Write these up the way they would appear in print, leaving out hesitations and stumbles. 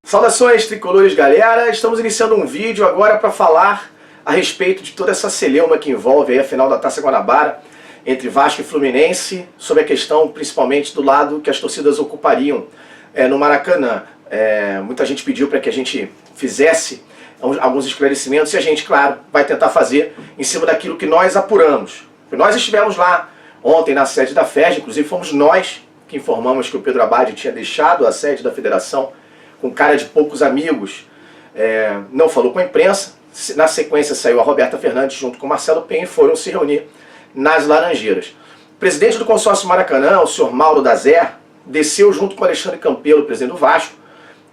Saudações tricolores, galera! Estamos iniciando um vídeo agora para falar a respeito de toda essa celeuma que envolve aí a final da Taça Guanabara entre Vasco e Fluminense, sobre a questão principalmente do lado que as torcidas ocupariam no Maracanã. Muita gente pediu para que a gente fizesse alguns esclarecimentos e a gente, claro, vai tentar fazer em cima daquilo que nós apuramos. Nós estivemos lá ontem na sede da FERJ, inclusive fomos nós que informamos que o Pedro Abad tinha deixado a sede da federação com cara de poucos amigos, não falou com a imprensa. Na sequência saiu a Roberta Fernandes junto com o Marcelo Penha e foram se reunir nas Laranjeiras. O presidente do consórcio Maracanã, o senhor Mauro Dazer, desceu junto com o Alexandre Campelo, presidente do Vasco,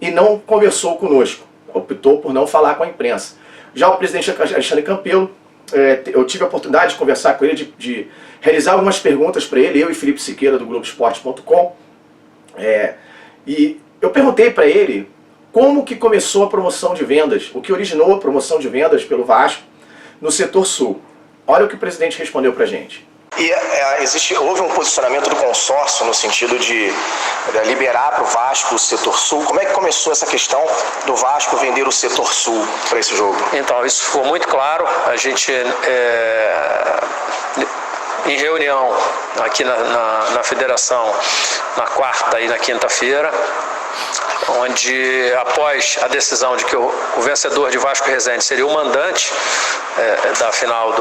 e não conversou conosco, optou por não falar com a imprensa. Já o presidente Alexandre Campelo, eu tive a oportunidade de conversar com ele, de realizar algumas perguntas para ele, eu e Felipe Siqueira do Globoesporte.com, e eu perguntei para ele como que começou a promoção de vendas, o que originou a promoção de vendas pelo Vasco no setor sul. Olha o que o presidente respondeu para a gente. Houve um posicionamento do consórcio no sentido de liberar para o Vasco o setor sul. Como é que começou essa questão do Vasco vender o setor sul para esse jogo? Então, isso ficou muito claro. A gente, em reunião aqui na federação, na quarta e na quinta-feira, onde após a decisão de que o vencedor de Vasco e Resende seria o mandante da final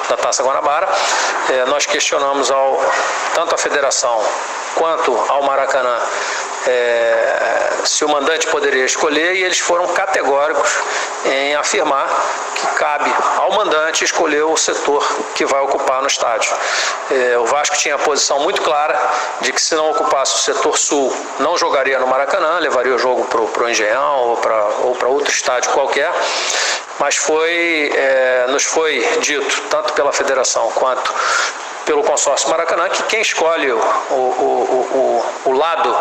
da Taça Guanabara, nós questionamos tanto a federação quanto ao Maracanã se o mandante poderia escolher, e eles foram categóricos em afirmar que cabe ao mandante escolher o setor que vai ocupar no estádio. O Vasco tinha a posição muito clara de que, se não ocupasse o setor sul, não jogaria no Maracanã, levaria o jogo para o Engenhão ou para outro estádio qualquer, mas nos foi dito, tanto pela federação quanto pelo consórcio Maracanã, que quem escolhe o lado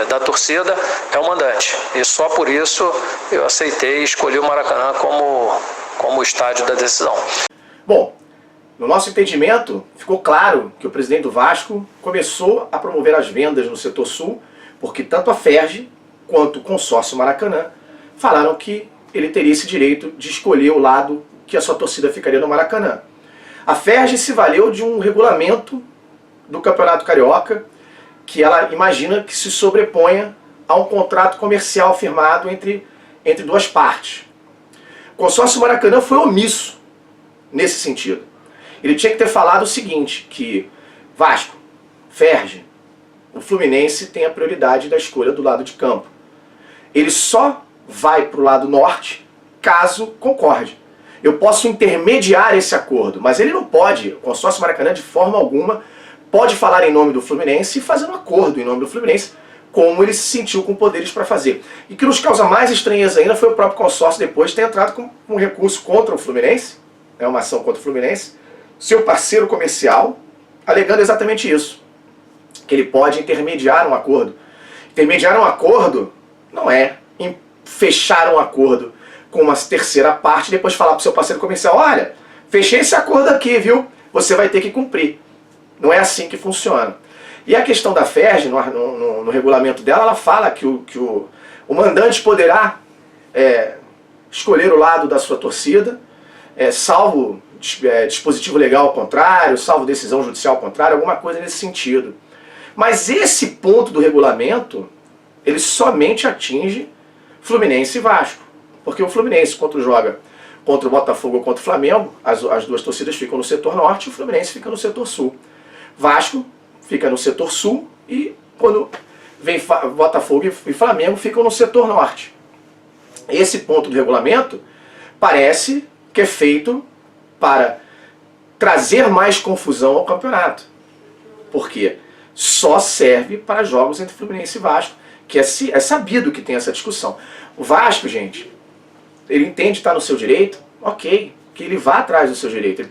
da torcida é o mandante. E só por isso eu aceitei e escolhi o Maracanã como o estádio da decisão. Bom, no nosso entendimento, ficou claro que o presidente do Vasco começou a promover as vendas no setor sul, porque tanto a FERJ quanto o consórcio Maracanã falaram que ele teria esse direito de escolher o lado que a sua torcida ficaria no Maracanã. A FERJ se valeu de um regulamento do Campeonato Carioca que ela imagina que se sobreponha a um contrato comercial firmado entre duas partes. O consórcio Maracanã foi omisso nesse sentido. Ele tinha que ter falado o seguinte, que Vasco, FERJ, o Fluminense tem a prioridade da escolha do lado de campo. Ele só vai para o lado norte caso concorde. Eu posso intermediar esse acordo, mas ele não pode, o consórcio Maracanã de forma alguma, pode falar em nome do Fluminense e fazer um acordo em nome do Fluminense, como ele se sentiu com poderes para fazer. E o que nos causa mais estranheza ainda foi o próprio consórcio depois ter entrado com um recurso contra o Fluminense, uma ação contra o Fluminense, seu parceiro comercial, alegando exatamente isso, que ele pode intermediar um acordo. Intermediar um acordo não é fechar um acordo com uma terceira parte e depois falar para o seu parceiro comercial, olha, fechei esse acordo aqui, viu? Você vai ter que cumprir. Não é assim que funciona. E a questão da FERJ, no regulamento dela, ela fala que o mandante poderá escolher o lado da sua torcida, salvo dispositivo legal ao contrário, salvo decisão judicial ao contrário, alguma coisa nesse sentido. Mas esse ponto do regulamento, ele somente atinge Fluminense e Vasco. Porque o Fluminense, quando joga contra o Botafogo ou contra o Flamengo, as duas torcidas ficam no setor norte e o Fluminense fica no setor sul. Vasco fica no setor sul e quando vem Botafogo e Flamengo ficam no setor norte. Esse ponto do regulamento parece que é feito para trazer mais confusão ao campeonato. Porque só serve para jogos entre Fluminense e Vasco, que é sabido que tem essa discussão. O Vasco, gente, ele entende estar no seu direito, ok, que ele vá atrás do seu direito.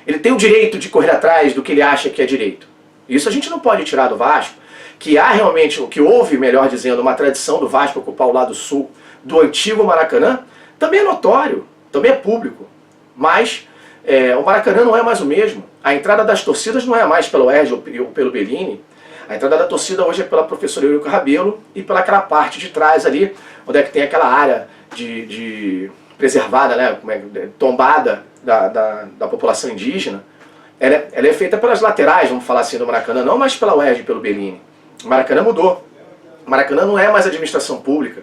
Ele tem o direito de correr atrás do que ele acha que é direito. Isso a gente não pode tirar do Vasco, que há realmente, o que houve, melhor dizendo, uma tradição do Vasco ocupar o lado sul do antigo Maracanã, também é notório, também é público. Mas o Maracanã não é mais o mesmo. A entrada das torcidas não é mais pelo Oeste ou pelo Bellini. A entrada da torcida hoje é pela professora Eurico Rabelo e pela aquela parte de trás ali, onde é que tem aquela área de preservada, né, tombada da população indígena. Ela é feita pelas laterais, vamos falar assim, do Maracanã, não mais pela UERJ e pelo Bellini. O Maracanã mudou. O Maracanã não é mais administração pública.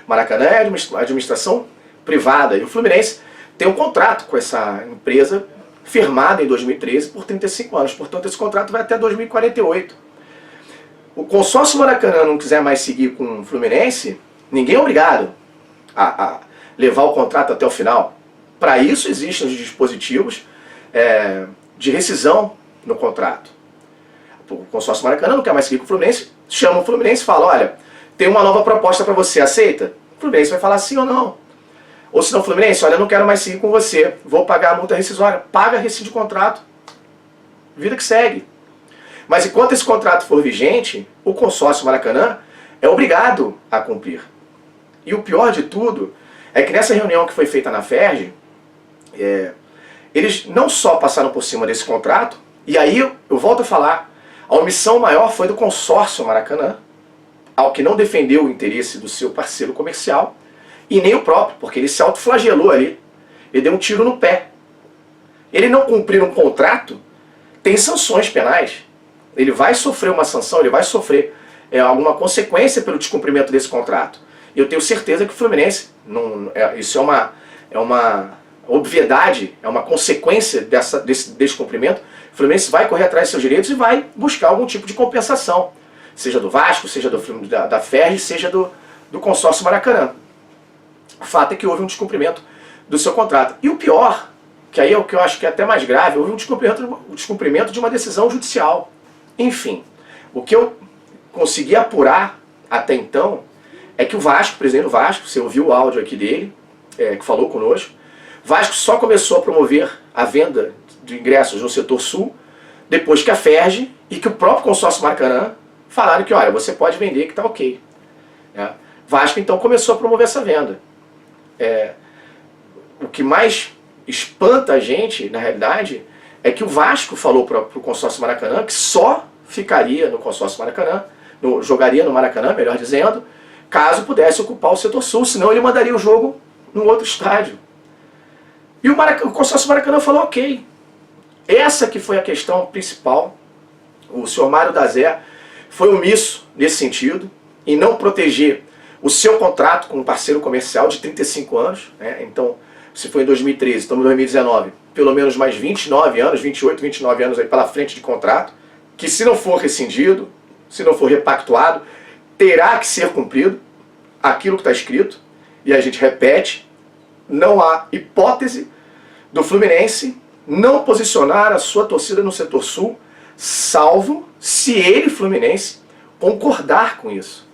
O Maracanã é administração privada. E o Fluminense tem um contrato com essa empresa firmado em 2013 por 35 anos. Portanto, esse contrato vai até 2048. O consórcio Maracanã não quiser mais seguir com o Fluminense, ninguém é obrigado a levar o contrato até o final. Para isso existem os dispositivos de rescisão no contrato. O consórcio Maracanã não quer mais seguir com o Fluminense, chama o Fluminense e fala, olha, tem uma nova proposta para você, aceita? O Fluminense vai falar sim ou não. Ou se não, Fluminense, olha, eu não quero mais seguir com você, vou pagar a multa rescisória. Paga, rescinde o contrato. Vida que segue. Mas enquanto esse contrato for vigente, o consórcio Maracanã é obrigado a cumprir. E o pior de tudo é que nessa reunião que foi feita na FERJ, eles não só passaram por cima desse contrato, e aí eu volto a falar, a omissão maior foi do consórcio Maracanã, ao que não defendeu o interesse do seu parceiro comercial, e nem o próprio, porque ele se autoflagelou ali. Ele deu um tiro no pé. Ele não cumprir um contrato, tem sanções penais. Ele vai sofrer uma sanção, ele vai sofrer alguma consequência pelo descumprimento desse contrato. E eu tenho certeza que o Fluminense, isso é uma obviedade, é uma consequência desse descumprimento. O Fluminense vai correr atrás dos seus direitos e vai buscar algum tipo de compensação. Seja do Vasco, seja da FERJ, seja do consórcio Maracanã. O fato é que houve um descumprimento do seu contrato. E o pior, que aí é o que eu acho que é até mais grave, houve um descumprimento de uma decisão judicial. Enfim, o que eu consegui apurar até então é que o Vasco, o presidente do Vasco, você ouviu o áudio aqui dele, que falou conosco, o Vasco só começou a promover a venda de ingressos no setor sul depois que a FERJ e que o próprio consórcio Maracanã falaram que, olha, você pode vender que está ok. Vasco então começou a promover essa venda. O que mais espanta a gente, na realidade, é que o Vasco falou para o consórcio Maracanã que só ficaria no consórcio Maracanã, jogaria no Maracanã, melhor dizendo, caso pudesse ocupar o setor sul, senão ele mandaria o jogo num outro estádio. E o consórcio Maracanã falou ok. Essa que foi a questão principal. O senhor Mário Dazé foi omisso nesse sentido, em não proteger o seu contrato com um parceiro comercial de 35 anos, então, se foi em 2013, estamos em 2019, pelo menos mais 29 anos, 28, 29 anos aí pela frente de contrato, que se não for rescindido, se não for repactuado, terá que ser cumprido aquilo que está escrito, e a gente repete, não há hipótese do Fluminense não posicionar a sua torcida no setor sul, salvo se ele, Fluminense, concordar com isso.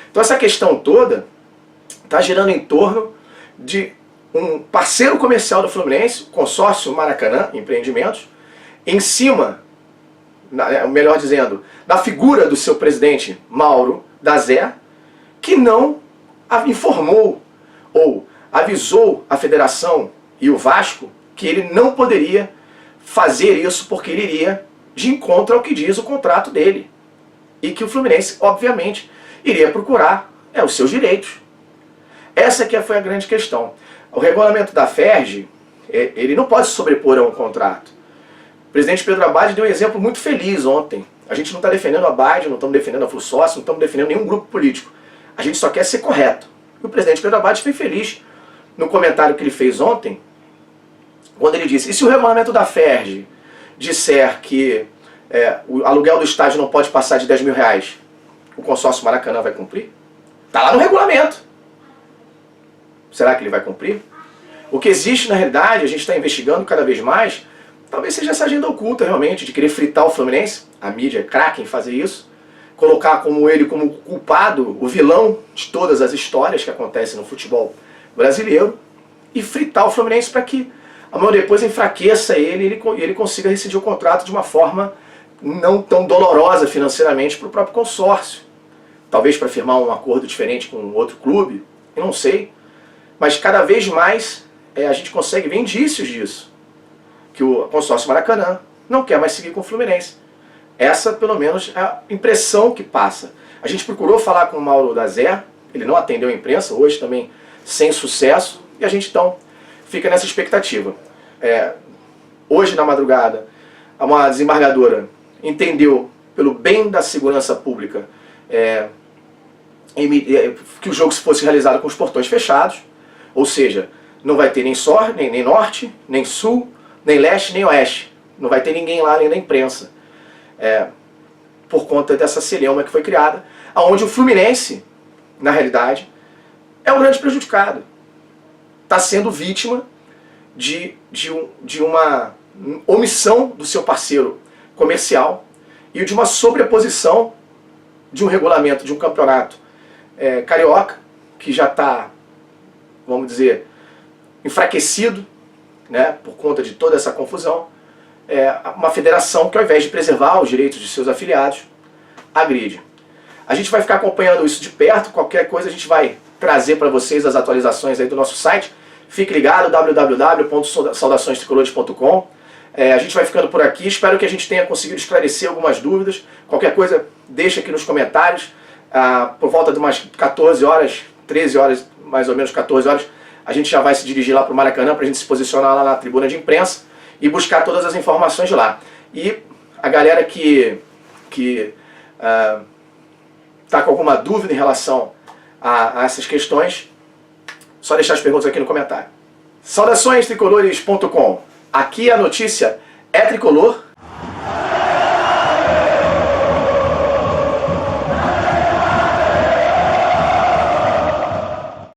Então essa questão toda está girando em torno de um parceiro comercial do Fluminense, o consórcio Maracanã Empreendimentos, em cima, melhor dizendo, da figura do seu presidente Mauro Dazé, que não informou ou avisou a federação e o Vasco que ele não poderia fazer isso porque ele iria de encontro ao que diz o contrato dele. E que o Fluminense, obviamente, iria procurar os seus direitos. Essa que foi a grande questão. O regulamento da FERJ, ele não pode se sobrepor a um contrato. O presidente Pedro Abad deu um exemplo muito feliz ontem. A gente não está defendendo a Abad, não estamos defendendo a FluSócio, não estamos defendendo nenhum grupo político. A gente só quer ser correto. E o presidente Pedro Abad foi feliz no comentário que ele fez ontem, quando ele disse, e se o regulamento da FERJ disser que o aluguel do estádio não pode passar de 10 mil reais, o consórcio Maracanã vai cumprir? Está lá no regulamento. Será que ele vai cumprir? O que existe na realidade, a gente está investigando cada vez mais, talvez seja essa agenda oculta realmente, de querer fritar o Fluminense, a mídia é craque em fazer isso, colocar ele como culpado, o vilão de todas as histórias que acontecem no futebol brasileiro, e fritar o Fluminense para que amanhã depois enfraqueça ele e ele consiga rescindir o contrato de uma forma não tão dolorosa financeiramente para o próprio consórcio. Talvez para firmar um acordo diferente com outro clube, eu não sei. Mas cada vez mais a gente consegue ver indícios disso. Que o consórcio Maracanã não quer mais seguir com o Fluminense. Essa, pelo menos, é a impressão que passa. A gente procurou falar com o Mauro Dazé, ele não atendeu a imprensa, hoje também sem sucesso, e a gente então fica nessa expectativa. Hoje, na madrugada, uma desembargadora entendeu, pelo bem da segurança pública, que o jogo fosse realizado com os portões fechados, ou seja, não vai ter nem norte, nem sul, nem leste, nem oeste. Não vai ter ninguém lá, nem da imprensa. Por conta dessa celeuma que foi criada, onde o Fluminense, na realidade, é o grande prejudicado. Está sendo vítima de uma omissão do seu parceiro comercial e de uma sobreposição de um regulamento de um campeonato carioca, que já está, vamos dizer, enfraquecido, né, por conta de toda essa confusão. Uma federação que, ao invés de preservar os direitos de seus afiliados, agride. A gente vai ficar acompanhando isso de perto. Qualquer coisa a gente vai trazer para vocês as atualizações aí do nosso site. Fique ligado, www.saudaçõestricolores.com. A gente vai ficando por aqui. Espero que a gente tenha conseguido esclarecer algumas dúvidas. Qualquer coisa, deixa aqui nos comentários. Por volta de umas 14 horas, 13 horas, mais ou menos 14 horas, a gente já vai se dirigir lá para o Maracanã para a gente se posicionar lá na tribuna de imprensa e buscar todas as informações de lá. E a galera que está com alguma dúvida em relação a essas questões, só deixar as perguntas aqui no comentário. Saudações tricolores.com. Aqui a notícia é tricolor